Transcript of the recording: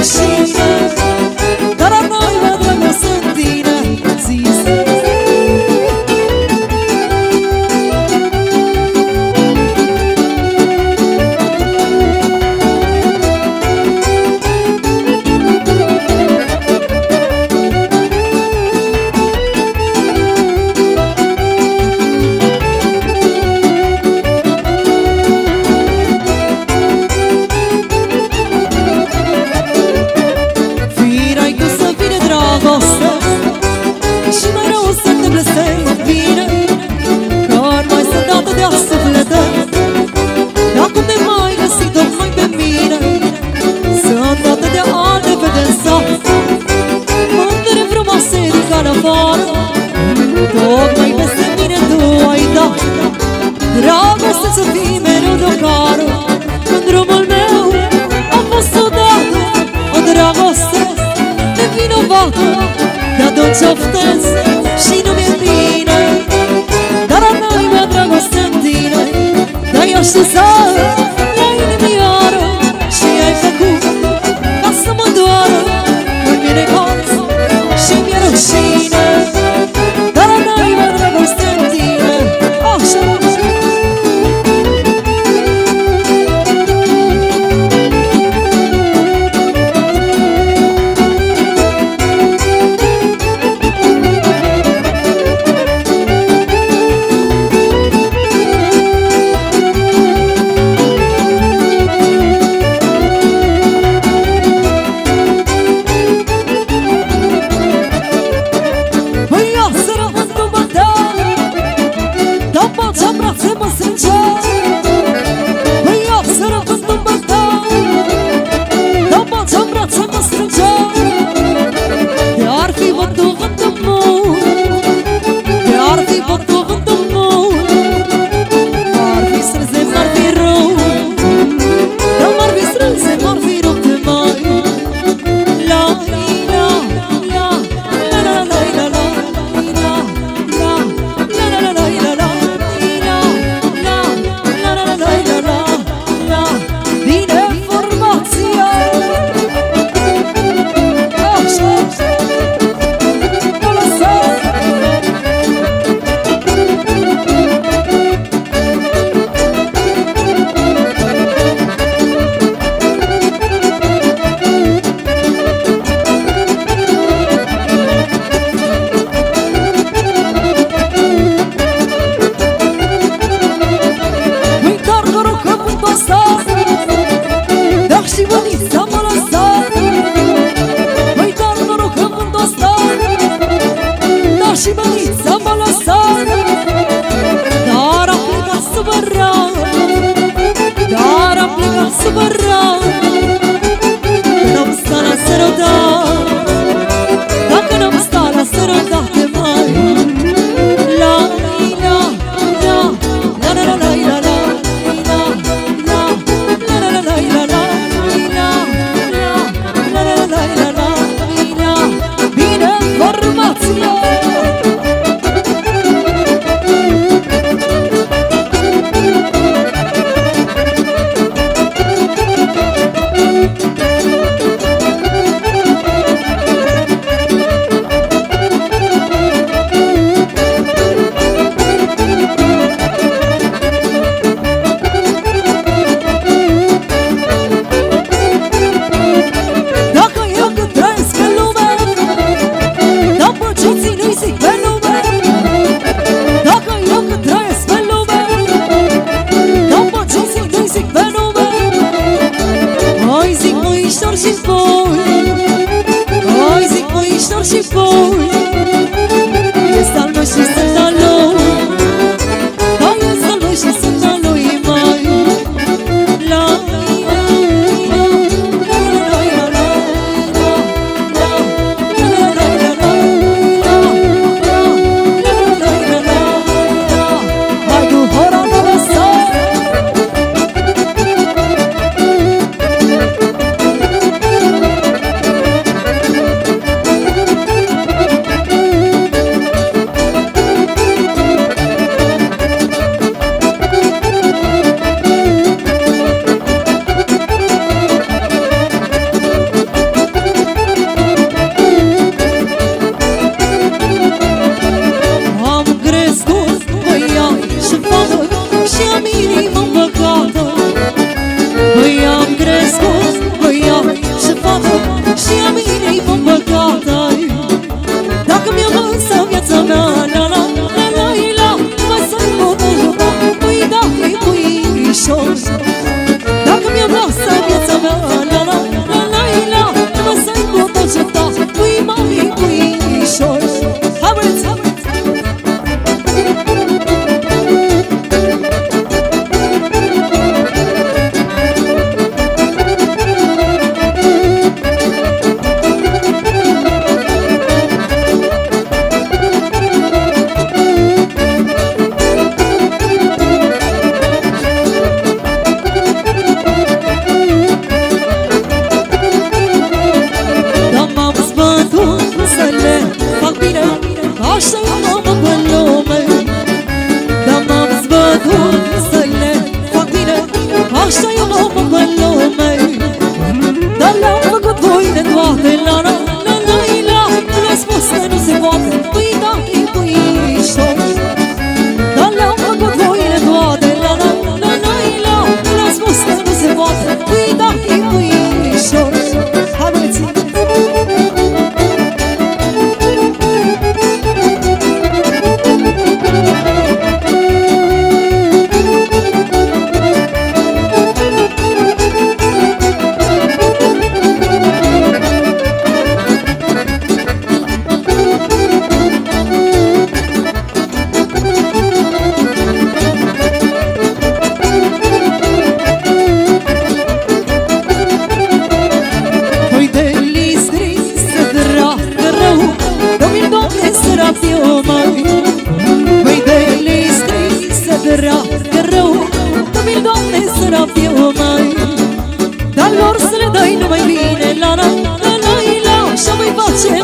rușine, dar la noi mă drăgesc în tine. Zi-ți și mai rău să te blestem bine, că mai sunt atâtea suflete. Dacă te mai găsi tot mai pe mine, sunt atâtea alte fete în sat, mândre frumoase din calea afară. Tocmai peste mine tu ai dat dragoste să fii mereu de-o cară. În drumul meu a fost odată o dragoste nevinovată, de atunci oftez și nu mi-e bine, dar la noi mă dragoste în tine. Te-ai așezat la inimioară și ai făcut ca să mă doară. Îmi vine colț și mi-e rușine, dar la noi mă dragoste în tine. Așa, și bănița m-a lăsat, dar am plecat supărat, dar am plecat supărat. N-am stat la sărătat, dacă n-am stat la sărătate mai. La la la la la la la la la la la la la la la. Bine formația. Și voi, oi zic măișor și voi, este al meu și sunt al lui, da, este al meu și sunt al lui mai. La la la la la la hai tu hora de lăsat. și a mine-i vom băgata. Dacă mi-o lăsă viața mea, la la la la la, mă să-i pot ajuta, păi da, e puișor. Dacă mi-o lăsă viața mea, la la la la la, mă să-i pot ajuta, păi mami, puișor. Hai băieți, hai băieți! Așa e mamă pe lume, dar m-am zbătut să le fac bine. Așa e mamă pe lume, dar le-am făcut voi de toate. La la la la la, le-am spus că nu se poate, păi da, e puișor. Dar le-am făcut voi de toate. La la la la la, le-am spus că nu se poate, păi da, e puișor. Hai băieți! Dar lor să le dai numai bine, la la la la la, și-o mai face